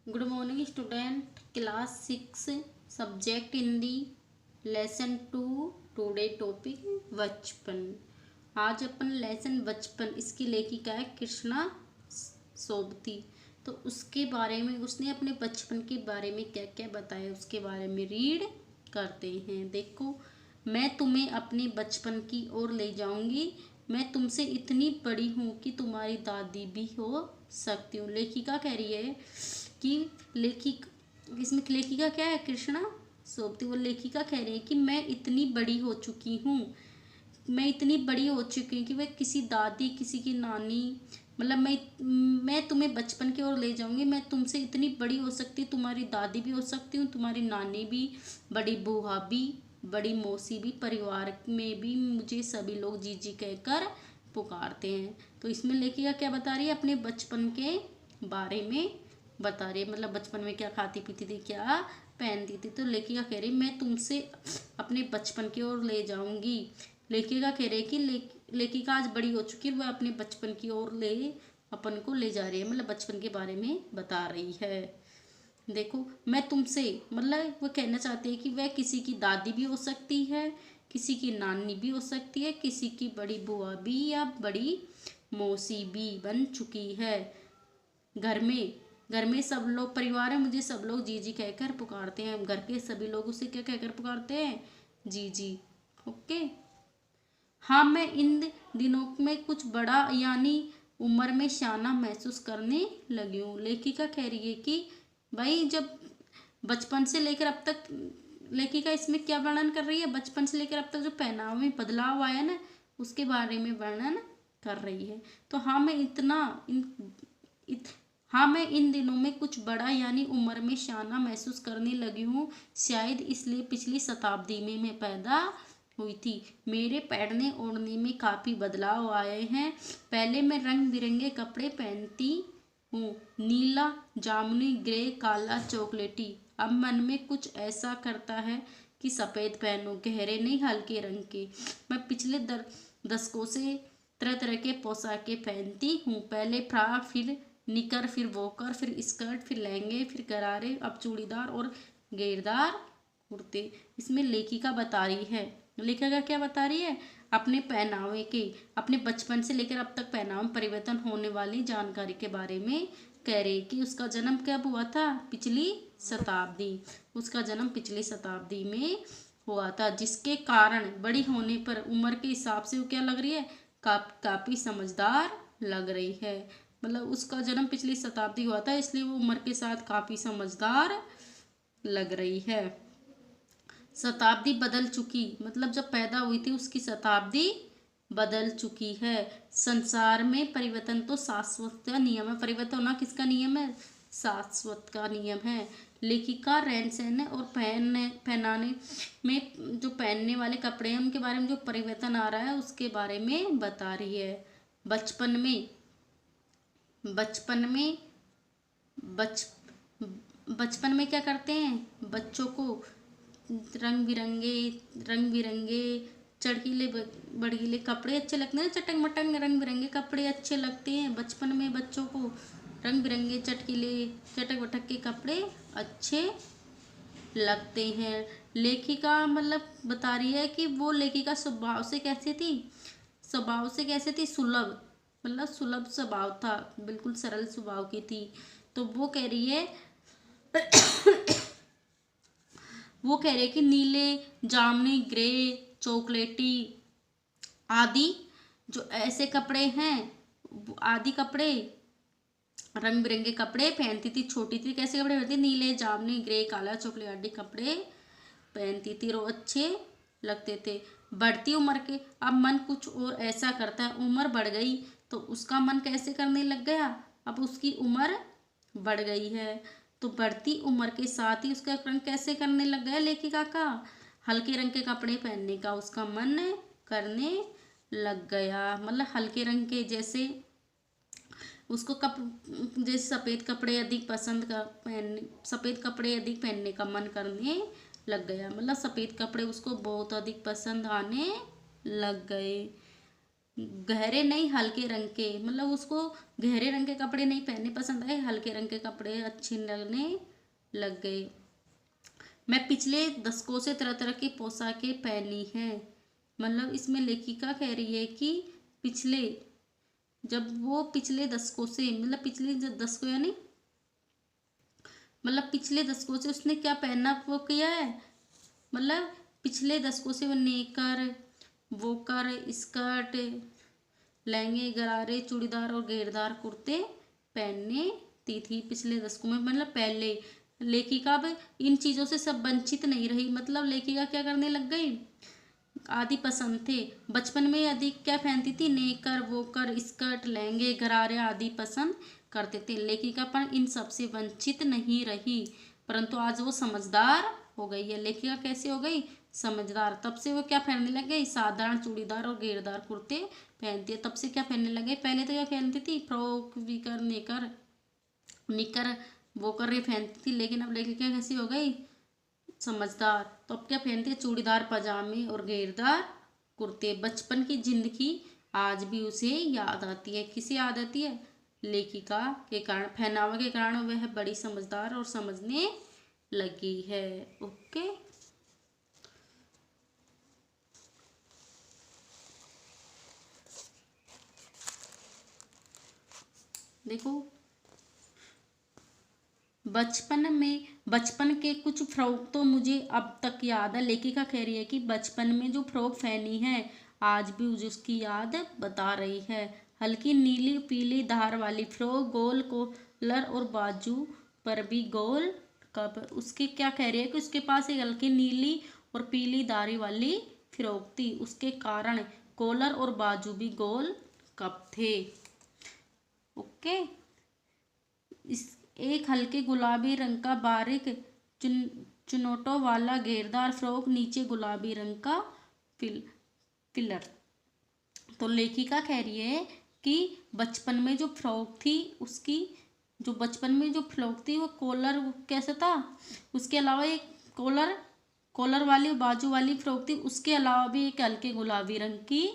Good morning student, class 6 subject Hindi lesson 2। Today topic बचपन। आज अपन lesson बचपन, इसकी लेखिका है कृष्णा सोबती। तो उसके बारे में, उसने अपने बचपन के बारे में क्या क्या बताया उसके बारे में रीड करते हैं। देखो, मैं तुम्हें अपने बचपन की ओर ले जाऊंगी। मैं तुमसे इतनी बड़ी हूँ कि तुम्हारी दादी भी हो सकती हूँ। लेखिका कह रही है कि इसमें लेखिका क्या है, कृष्णा सोबती। वो लेखिका कह रही है कि मैं इतनी बड़ी हो चुकी हूँ, मैं इतनी बड़ी हो चुकी हूँ कि वह किसी दादी, किसी की नानी, मतलब मैं तुम्हें बचपन की ओर ले जाऊंगी। मैं तुमसे इतनी बड़ी हो सकती हूँ, तुम्हारी दादी भी हो सकती हूँ, तुम्हारी नानी भी, बड़ी बुआ भी, बड़ी मौसी भी, परिवार में भी मुझे सभी लोग जीजी कहकर पुकारते हैं। तो इसमें लेखिका क्या बता रही है, अपने बचपन के बारे में बता रही है। मतलब बचपन में क्या खाती पीती थी, क्या पहनती थी। तो लेखिका कह रही मैं तुमसे अपने बचपन की ओर ले जाऊंगी। लेखिका कह रही है कि लेखिका आज बड़ी हो चुकी है, वह अपने बचपन की ओर अपन को ले जा रही है, मतलब बचपन के बारे में बता रही है। देखो, मैं तुमसे, मतलब वो कहना चाहती है कि वह किसी की दादी भी हो सकती है, किसी की नानी भी हो सकती है, किसी की बड़ी बुआ भी या बड़ी मौसी भी बन चुकी है। घर में घर में सब लोग, परिवार में मुझे सब लोग जीजी कहकर पुकारते हैं। घर के सभी लोग उसे क्या कहकर पुकारते हैं, जीजी। ओके। हाँ, मैं इन दिनों में कुछ बड़ा, यानी उम्र में शाना महसूस करने लगी हूँ। लेखिका कह रही है कि भाई, जब बचपन से लेकर अब तक, लेखिका इसमें क्या वर्णन कर रही है, बचपन से लेकर अब तक जो पहनावे में बदलाव आया ना, उसके बारे में वर्णन कर रही है। तो हाँ, हाँ, मैं इन दिनों में कुछ बड़ा, यानी उम्र में शाना महसूस करने लगी हूँ। शायद इसलिए पिछली शताब्दी में मैं पैदा हुई थी। मेरे पहनने ओढ़ने में काफ़ी बदलाव आए हैं। पहले मैं रंग बिरंगे कपड़े पहनती हूँ, नीला, जामुनी, ग्रे, काला, चॉकलेटी। अब मन में कुछ ऐसा करता है कि सफ़ेद पहनूं, गहरे नहीं, हल्के रंग के। मैं पिछले दशकों से तरह तरह के पोशाकें पहनती हूँ। पहले फ्रॉक, फिर निकर, फिर वॉकर, फिर स्कर्ट, फिर लहंगे, फिर गरारे, अब चूड़ीदार और घेरदार कुर्ते। इसमें लेखिका बता रही है, लेखिका क्या बता रही है, अपने पहनावे के, अपने बचपन से लेकर अब तक पहनावे में परिवर्तन होने वाली जानकारी के बारे में कह रही कि उसका जन्म कब हुआ था, पिछली शताब्दी। उसका जन्म पिछली शताब्दी में हुआ था, जिसके कारण बड़ी होने पर उम्र के हिसाब से वो क्या लग रही है, काफ़ी समझदार लग रही है। मतलब उसका जन्म पिछली शताब्दी हुआ था, इसलिए वो उम्र के साथ काफ़ी समझदार लग रही है। शताब्दी बदल चुकी, मतलब जब पैदा हुई थी उसकी शताब्दी बदल चुकी है। संसार में परिवर्तन तो शाश्वत का नियम है। परिवर्तन होना किसका नियम है, शाश्वत का नियम है। लेखिका रहन सहन और पहनाने में, जो पहनने वाले कपड़े हैं उनके बारे में जो परिवर्तन आ रहा है उसके बारे में बता रही है। बचपन में बचपन में बच बचपन में क्या करते हैं, बच्चों को रंग बिरंगे रंग बिरंगे चढ़ीले बढ़ीले कपड़े अच्छे लगते हैं, चटक मटक रंग बिरंगे कपड़े अच्छे लगते हैं। बचपन में बच्चों को रंग बिरंगे चटकीले चटक बटक के कपड़े अच्छे लगते हैं। लेखिका मतलब बता रही है कि वो लेखिका स्वभाव से कैसे थी, सुलभ, मतलब सुलभ स्वभाव था, बिल्कुल सरल स्वभाव की थी। तो वो कह रही है कि नीले, जामुनी, ग्रे, चॉकलेटी आदि जो ऐसे कपड़े हैं, आदि कपड़े, रंग बिरंगे कपड़े पहनती थी। छोटी थी कैसे कपड़े पहनती, नीले, जामुनी, ग्रे, काला, चॉकलेट आदि कपड़े पहनती थी और अच्छे लगते थे। बढ़ती उम्र के अब मन कुछ और ऐसा करता है। उम्र बढ़ गई तो उसका मन कैसे करने लग गया, अब उसकी उम्र बढ़ गई है तो बढ़ती उम्र के साथ ही उसका रंग कैसे करने लग गया, लेखिका का हल्के रंग के कपड़े पहनने का उसका मन करने लग गया। मतलब हल्के रंग के, जैसे उसको जैसे सफ़ेद कपड़े अधिक पहनने का मन करने लग गया। मतलब सफ़ेद कपड़े उसको बहुत अधिक पसंद आने लग गए। गहरे नहीं हल्के रंग के, मतलब उसको गहरे रंग के कपड़े नहीं पहनने पसंद आए, हल्के रंग के कपड़े अच्छे लगने लग गए। मैं पिछले दशकों से तरह तरह की पोशाकें पहनी हैं। मतलब इसमें लेखिका कह रही है कि पिछले, जब वो पिछले दशकों से, मतलब पिछले दशकों यानी मतलब पिछले दशकों से उसने क्या पहनना वो किया है, मतलब पिछले दशकों से वो नेकर, वोकर, स्कर्ट, लहंगे, गरारे, चूड़ीदार और घेरदार कुर्ते पहनने ती थी पिछले दशकों में। मतलब पहले लेखिका अब इन चीज़ों से सब वंचित नहीं रही। मतलब लेखिका क्या करने लग गई, आदि पसंद थे। बचपन में अधिक क्या पहनती थी, नेकर, वोकर, स्कर्ट, लहंगे, गरारे आदि पसंद करते थे। लेखिका पर इन सब से वंचित नहीं रही, परंतु आज वो समझदार हो गई है। लेखिका कैसे हो गई, समझदार। तब से वो क्या पहनने लग गई, साधारण चूड़ीदार और घेरदार कुर्ते पहनती है। तब से क्या पहनने लगे, पहले तो क्या पहनती थी, फ्रॉक, विकर, नेकर, निकर, वोकर ये पहनती थी, लेकिन अब लेखिका कैसी हो गई, समझदार। तो अब क्या पहनती है, चूड़ीदार पजामे और घेरदार कुर्ते। बचपन की जिंदगी आज भी उसे याद आती है। किसे याद आती है, लेखिका के कारण, पहनावा के कारण वह बड़ी समझदार और समझने लगी है। ओके, देखो बचपन के कुछ फ्रॉक तो मुझे अब तक याद है। लेखिका कह रही है कि बचपन में जो फ्रॉक पहनी है आज भी मुझे उसकी याद बता रही है। हल्की नीली पीली धार वाली फ्रॉक, गोल कॉलर और बाजू पर भी गोल कप। उसकी क्या कह रही है कि उसके पास एक हल्की नीली और पीली धारी वाली फ्रॉक थी, उसके कारण कॉलर और बाजू भी गोल कप थे। ओके, इस एक हल्के गुलाबी रंग का बारीक चुनौटों वाला घेरदार फ्रॉक, नीचे गुलाबी रंग का फिलर। तो लेखिका कह रही है कि बचपन में जो फ्रॉक थी उसकी, जो बचपन में जो फ्रॉक थी वो कॉलर कैसा था, उसके अलावा एक कॉलर वाली बाजू वाली फ्रॉक थी, उसके अलावा भी एक हल्के गुलाबी रंग की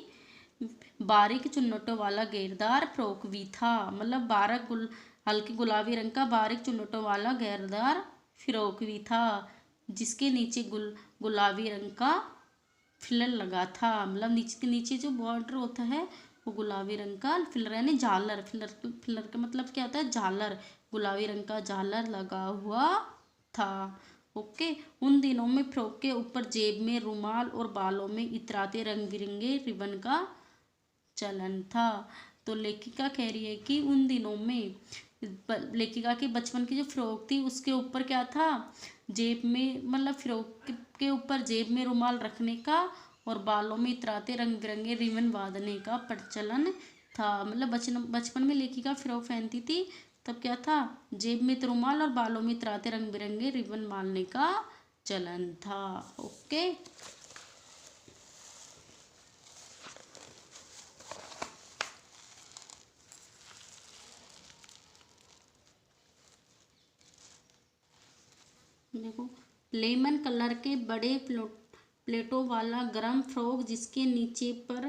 बारीक चुन्नटों वाला घेरदार फ्रॉक भी था। मतलब हल्के गुलाबी रंग का बारीक चुन्नटों वाला घेरदार फ्रॉक भी था, जिसके नीचे गुलाबी रंग का फिलर लगा था। मतलब नीचे के नीचे जो बॉर्डर होता है वो गुलाबी रंग का फिलर, यानी झालर। फिलर का मतलब क्या होता है, झालर। गुलाबी रंग का झालर लगा हुआ था। ओके, उन दिनों में फ्रॉक के ऊपर जेब में रुमाल और बालों में इतराते रंग बिरंगे रिबन का चलन था। तो लेखिका कह रही है कि उन दिनों में लेखिका के बचपन की जो फ्रॉक थी उसके ऊपर क्या था, जेब में, मतलब फ्रॉक के ऊपर जेब में रुमाल रखने का और बालों में इतराते रंग बिरंगे रिबन बांधने का प्रचलन था। मतलब बचपन में लेखिका फ्रॉक पहनती थी, तब क्या था, जेब में रुमाल और बालों में इतराते रंग बिरंगे रिबन बांधने का चलन था। ओके, देखो, लेमन कलर के बड़े प्लेटों वाला गरम फ्रॉक जिसके नीचे पर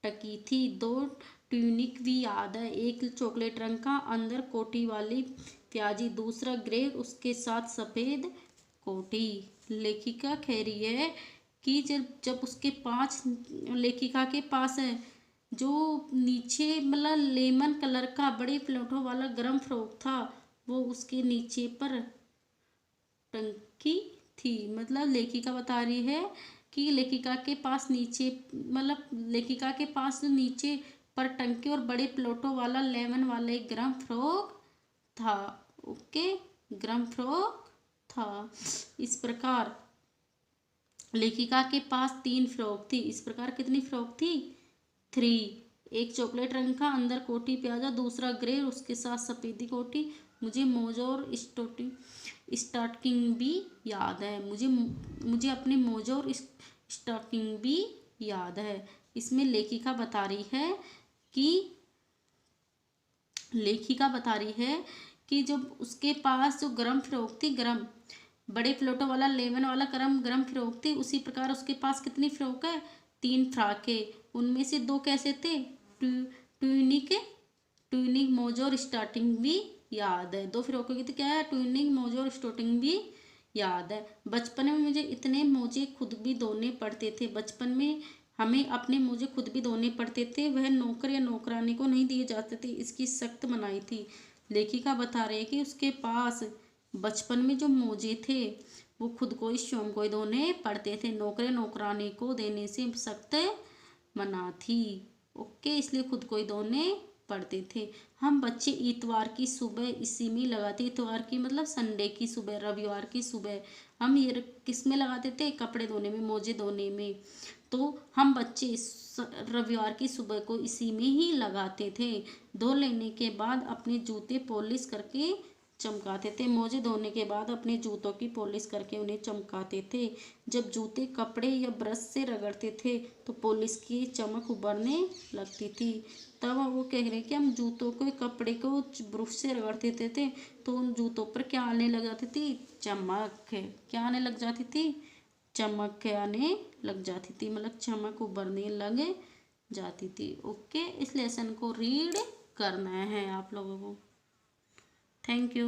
टकी थी। दो ट्यूनिक भी याद है, एक चॉकलेट रंग का अंदर कोटी वाली प्याजी, दूसरा ग्रे उसके साथ सफ़ेद कोटी। लेखिका कह रही है कि जब जब उसके पास, लेखिका के पास है जो नीचे, मतलब लेमन कलर का बड़े प्लेटों वाला गरम फ्रॉक था, वो उसके नीचे पर टंकी थी। मतलब लेखिका बता रही है कि लेखिका के पास नीचे, मतलब लेखिका के पास नीचे पर टंकी और बड़े प्लेटों वाला लेमन वाला एक गरम फ्रॉक था। ओके, गरम फ्रॉक था। इस प्रकार लेखिका के पास 3 फ्रॉक थी। इस प्रकार कितनी फ्रॉक थी, 3। एक चॉकलेट रंग का अंदर कोटी प्याजा, दूसरा ग्रे उसके साथ सफ़ेदी कोटी। मुझे मोजा और स्टार्किंग भी याद है, मुझे अपने मोजा और स्टार्किंग भी याद है। इसमें लेखिका बता रही है कि जब उसके पास जो गरम फ्रॉक थी, गरम बड़े प्लेटों वाला लेमन वाला गरम फ्रॉक थी, उसी प्रकार उसके पास कितनी फ्रॉक है, 3 फ्राकें, उनमें से 2 कैसे थे, ट्यूनिक, ट्यूनिक मोजे और स्टार्टिंग भी याद है। 2 फ्रॉकों की तो क्या है, ट्यूनिक मोजे और स्टार्टिंग भी याद है। बचपन में मुझे इतने मोजे खुद भी धोने पड़ते थे, बचपन में हमें अपने मोजे खुद भी धोने पड़ते थे, वह नौकर या नौकरानी को नहीं दिए जाते थे, इसकी सख्त मनाही थी। लेखिका बता रही है कि उसके पास बचपन में जो मोजे थे वो खुद को ही स्वयं को ही धोने पड़ते थे, नौकर या नौकरानी को देने से सख्त मना थी। ओके, इसलिए खुद को ही धोने पड़ते थे। हम बच्चे इतवार की सुबह इसी में लगाते, इतवार की मतलब संडे की सुबह, रविवार की सुबह हम ये किस में लगाते थे, कपड़े धोने में, मोजे धोने में। तो हम बच्चे रविवार की सुबह को इसी में ही लगाते थे। धो लेने के बाद अपने जूते पॉलिश करके चमकाते थे, मोजे धोने के बाद अपने जूतों की पॉलिश करके उन्हें चमकाते थे। जब जूते कपड़े या ब्रश से रगड़ते थे तो पॉलिश की चमक उभरने लगती थी। तब वो कह रहे कि हम जूतों को, कपड़े को ब्रश से रगड़ते थे तो उन जूतों पर क्या आने लग जाती थी, चमक। क्या आने लग जाती थी, चमक आने लग जाती थी, मतलब चमक उभरने लग जाती थी। ओके, इस लेसन को रीड करना है आप लोगों को। Thank you.